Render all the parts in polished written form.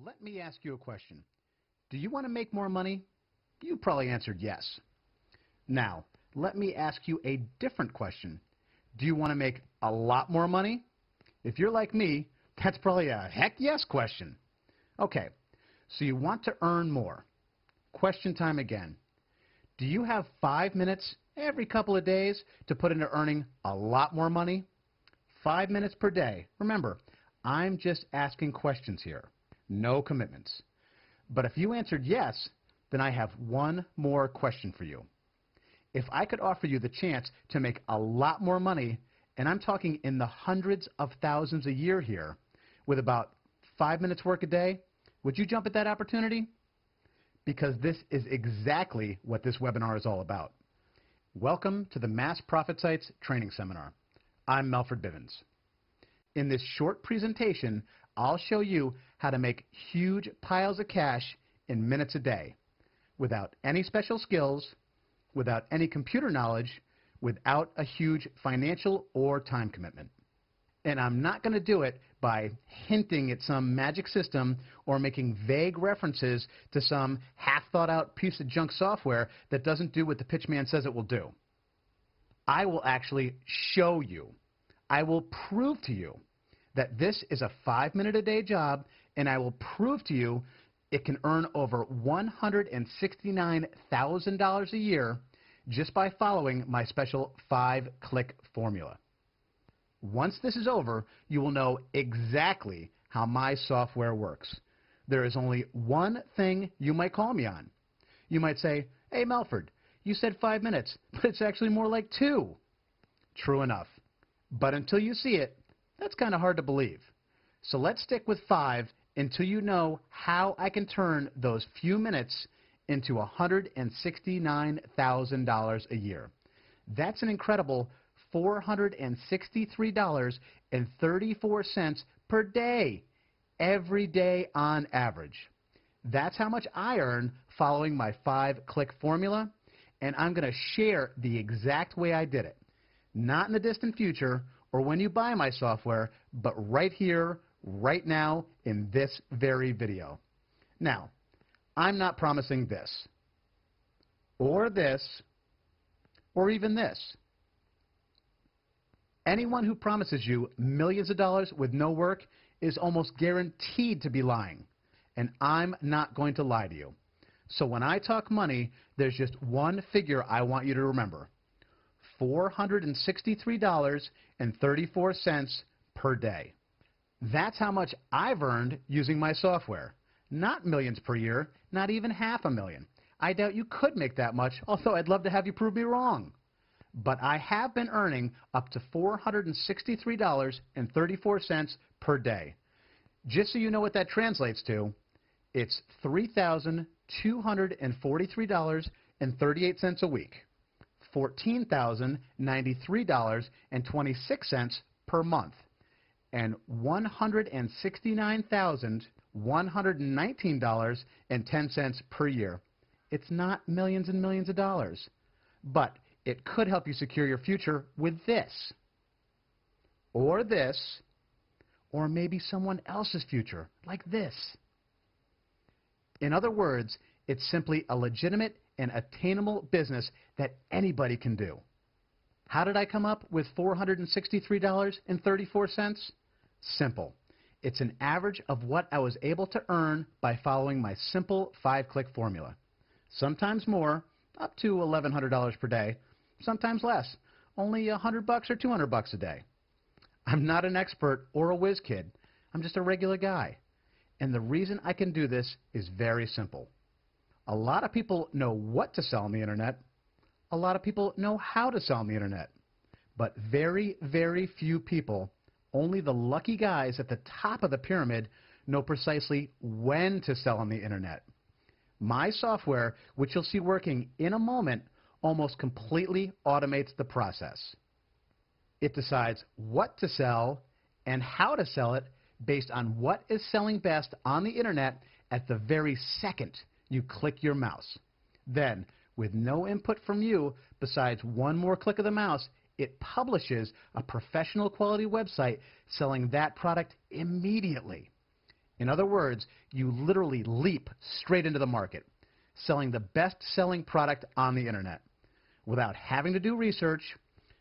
Let me ask you a question. Do you want to make more money? You probably answered yes. Now, let me ask you a different question. Do you want to make a lot more money? If you're like me, that's probably a heck yes question. Okay, so you want to earn more. Question time again. Do you have 5 minutes every couple of days to put into earning a lot more money? 5 minutes per day. Remember, I'm just asking questions here. No commitments. But if you answered yes, then I have one more question for you. If I could offer you the chance to make a lot more money, and I'm talking in the hundreds of thousands a year here, with about 5 minutes work a day, would you jump at that opportunity? Because this is exactly what this webinar is all about. Welcome to the Mass Profit Sites Training Seminar. I'm Melford Bibens. In this short presentation, I'll show you how to make huge piles of cash in minutes a day, without any special skills, without any computer knowledge, without a huge financial or time commitment. And I'm not going to do it by hinting at some magic system or making vague references to some half-thought-out piece of junk software that doesn't do what the pitchman says it will do. I will actually show you. I will prove to you that this is a 5-minute-a-day job, and I will prove to you it can earn over $169,000 a year just by following my special 5-click formula. Once this is over, you will know exactly how my software works. There is only one thing you might call me on. You might say, "Hey, Melford, you said 5 minutes, but it's actually more like 2. True enough. But until you see it, that's kind of hard to believe. So let's stick with 5 until you know how I can turn those few minutes into $169,000 a year. That's an incredible $463.34 per day, every day on average. That's how much I earn following my 5-click formula, and I'm going to share the exact way I did it. Not in the distant future or when you buy my software, but right here, right now, in this very video. Now, I'm not promising this, or this, or even this. Anyone who promises you millions of dollars with no work is almost guaranteed to be lying, and I'm not going to lie to you. So when I talk money, there's just one figure I want you to remember: $463.34 per day. That's how much I've earned using my software. Not millions per year, not even $500,000. I doubt you could make that much, although I'd love to have you prove me wrong. But I have been earning up to $463.34 per day. Just so you know what that translates to, it's $3,243.38 a week, $14,093.26 per month, and $169,119.10 per year. It's not millions and millions of dollars, but it could help you secure your future with this, or maybe someone else's future, like this. In other words, it's simply a legitimate and attainable business that anybody can do. How did I come up with $463.34? Simple. It's an average of what I was able to earn by following my simple 5-click formula. Sometimes more, up to $1,100 per day. Sometimes less, only $100 or $200 a day. I'm not an expert or a whiz kid. I'm just a regular guy. And the reason I can do this is very simple. A lot of people know what to sell on the internet. A lot of people know how to sell on the internet. But very, very few people, only the lucky guys at the top of the pyramid, know precisely when to sell on the internet. My software, which you'll see working in a moment, almost completely automates the process. It decides what to sell and how to sell it based on what is selling best on the internet at the very second you click your mouse. Then, with no input from you besides one more click of the mouse, it publishes a professional quality website selling that product immediately. In other words, you literally leap straight into the market, selling the best-selling product on the internet, without having to do research,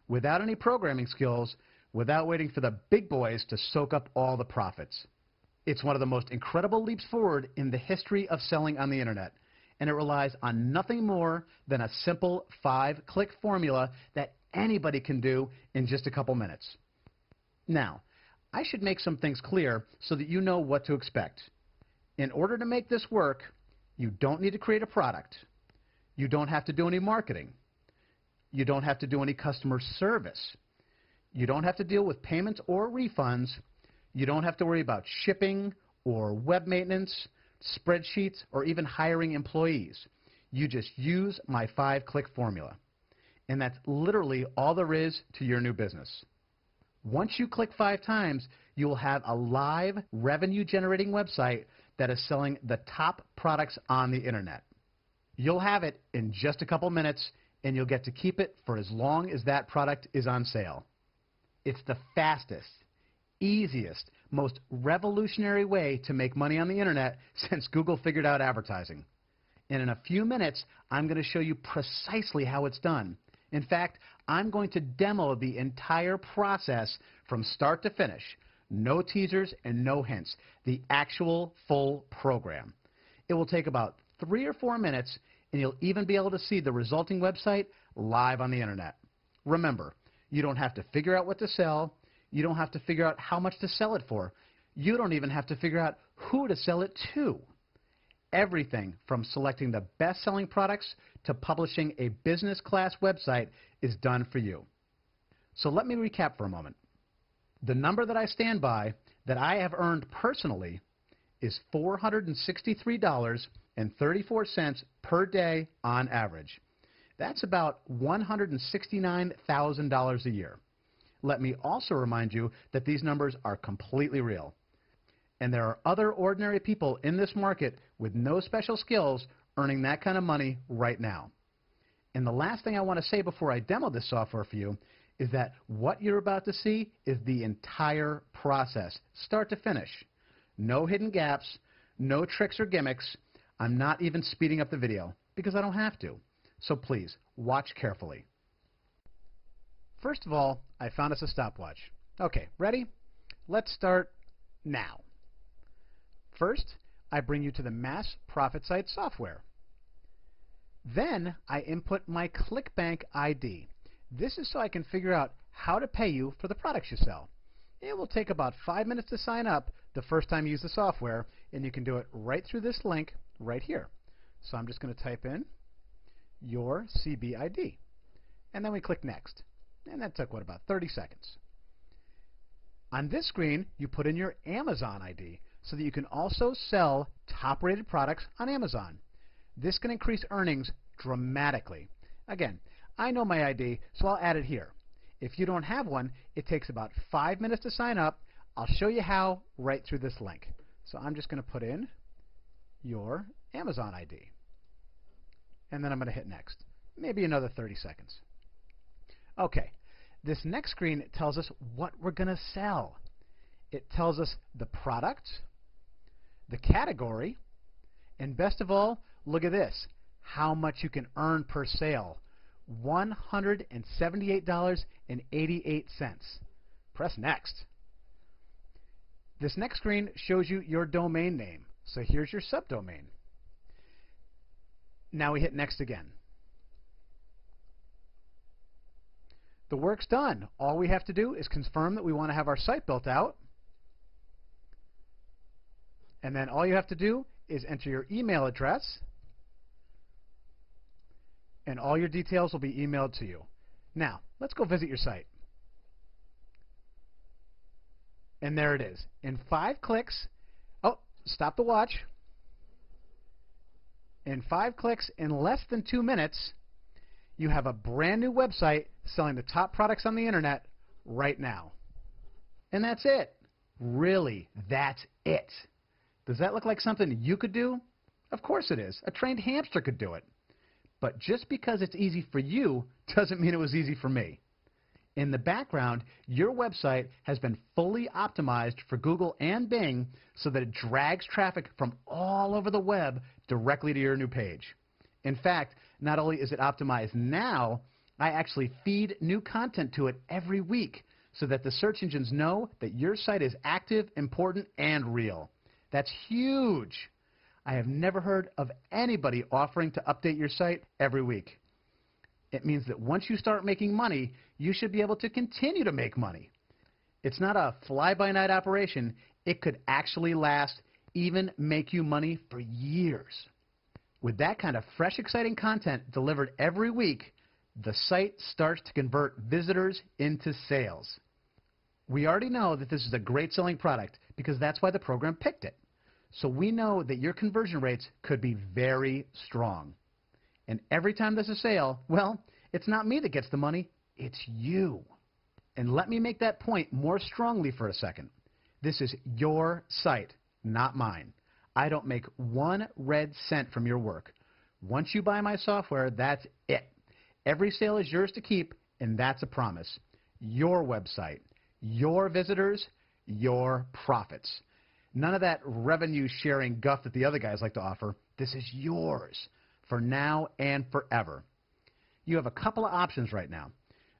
without any programming skills, without waiting for the big boys to soak up all the profits. It's one of the most incredible leaps forward in the history of selling on the internet, and it relies on nothing more than a simple 5-click formula that anybody can do in just a couple minutes. Now, I should make some things clear so that you know what to expect. In order to make this work, you don't need to create a product. You don't have to do any marketing. You don't have to do any customer service. You don't have to deal with payments or refunds. You don't have to worry about shipping or web maintenance, spreadsheets, or even hiring employees. You just use my 5-click formula. And that's literally all there is to your new business. Once you click 5 times, you will have a live revenue-generating website that is selling the top products on the internet. You'll have it in just a couple minutes, and you'll get to keep it for as long as that product is on sale. It's the fastest, easiest, most revolutionary way to make money on the internet since Google figured out advertising. And in a few minutes, I'm going to show you precisely how it's done. In fact, I'm going to demo the entire process from start to finish. No teasers and no hints. The actual full program. It will take about 3 or 4 minutes, and you'll even be able to see the resulting website live on the internet. Remember, you don't have to figure out what to sell. You don't have to figure out how much to sell it for. You don't even have to figure out who to sell it to. Everything from selecting the best-selling products to publishing a business-class website is done for you. So let me recap for a moment. The number that I stand by that I have earned personally is $463.34 per day on average. That's about $169,000 a year. Let me also remind you that these numbers are completely real. And there are other ordinary people in this market with no special skills earning that kind of money right now. And the last thing I want to say before I demo this software for you is that what you're about to see is the entire process, start to finish. No hidden gaps, no tricks or gimmicks. I'm not even speeding up the video because I don't have to. So please, watch carefully. First of all, I found us a stopwatch. Okay, ready? Let's start now. First, I bring you to the Mass Profit Site software. Then I input my ClickBank ID. This is so I can figure out how to pay you for the products you sell. It will take about 5 minutes to sign up the first time you use the software, and you can do it right through this link right here. So I'm just going to type in your CB ID, and then we click Next. And that took, about 30 seconds. On this screen, you put in your Amazon ID so that you can also sell top-rated products on Amazon. This can increase earnings dramatically. Again, I know my ID, so I'll add it here. If you don't have one, it takes about 5 minutes to sign up. I'll show you how right through this link. So I'm just going to put in your Amazon ID. And then I'm going to hit Next. Maybe another 30 seconds. Okay, this next screen tells us what we're going to sell. It tells us the product, the category, and best of all, look at this, how much you can earn per sale. $178.88. Press Next. This next screen shows you your domain name. So here's your subdomain. Now we hit Next again. The work's done. All we have to do is confirm that we want to have our site built out. And then all you have to do is enter your email address, and all your details will be emailed to you. Now, let's go visit your site. And there it is. In 5 clicks, oh, stop the watch. In 5 clicks, in less than 2 minutes, you have a brand new website selling the top products on the internet right now. And that's it. Really, that's it. Does that look like something you could do? Of course it is. A trained hamster could do it. But just because it's easy for you doesn't mean it was easy for me. In the background, your website has been fully optimized for Google and Bing so that it drags traffic from all over the web directly to your new page. In fact, not only is it optimized now, I actually feed new content to it every week so that the search engines know that your site is active, important, and real. That's huge. I have never heard of anybody offering to update your site every week. It means that once you start making money, you should be able to continue to make money. It's not a fly-by-night operation. It could actually last, even make you money for years. With that kind of fresh, exciting content delivered every week, the site starts to convert visitors into sales. We already know that this is a great selling product because that's why the program picked it. So we know that your conversion rates could be very strong. And every time there's a sale, well, it's not me that gets the money, it's you. And let me make that point more strongly for a second. This is your site, not mine. I don't make 1 red cent from your work. Once you buy my software, that's it. Every sale is yours to keep, and that's a promise. Your website, your visitors, your profits. None of that revenue sharing guff that the other guys like to offer. This is yours for now and forever. You have a couple of options right now.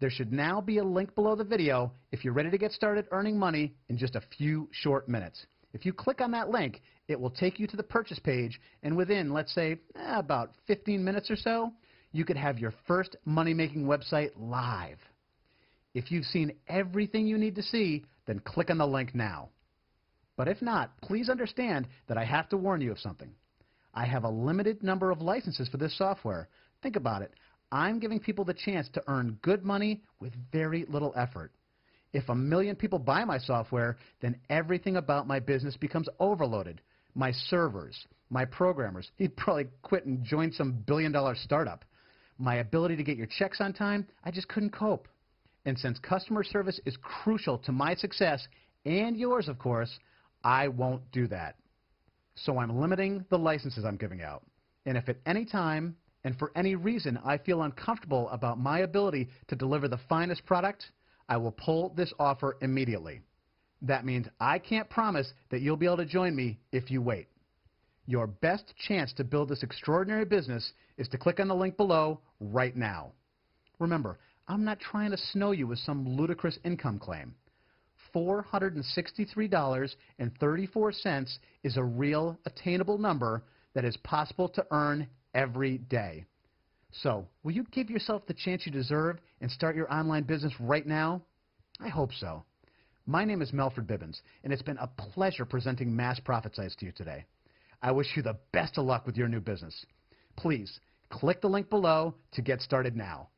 There should now be a link below the video if you're ready to get started earning money in just a few short minutes. If you click on that link, it will take you to the purchase page, and within, let's say, about 15 minutes or so, you could have your first money-making website live. If you've seen everything you need to see, then click on the link now. But if not, please understand that I have to warn you of something. I have a limited number of licenses for this software. Think about it. I'm giving people the chance to earn good money with very little effort. If 1 million people buy my software, then everything about my business becomes overloaded. My servers, my programmers, you'd probably quit and join some billion-dollar startup. My ability to get your checks on time, I just couldn't cope. And since customer service is crucial to my success, and yours, of course, I won't do that. So I'm limiting the licenses I'm giving out. And if at any time and for any reason I feel uncomfortable about my ability to deliver the finest product, I will pull this offer immediately. That means I can't promise that you'll be able to join me if you wait. Your best chance to build this extraordinary business is to click on the link below right now. Remember, I'm not trying to snow you with some ludicrous income claim. $463.34 is a real attainable number that is possible to earn every day. So, will you give yourself the chance you deserve and start your online business right now? I hope so. My name is Melford Bibens, and it's been a pleasure presenting Mass Profit Sites to you today. I wish you the best of luck with your new business. Please, click the link below to get started now.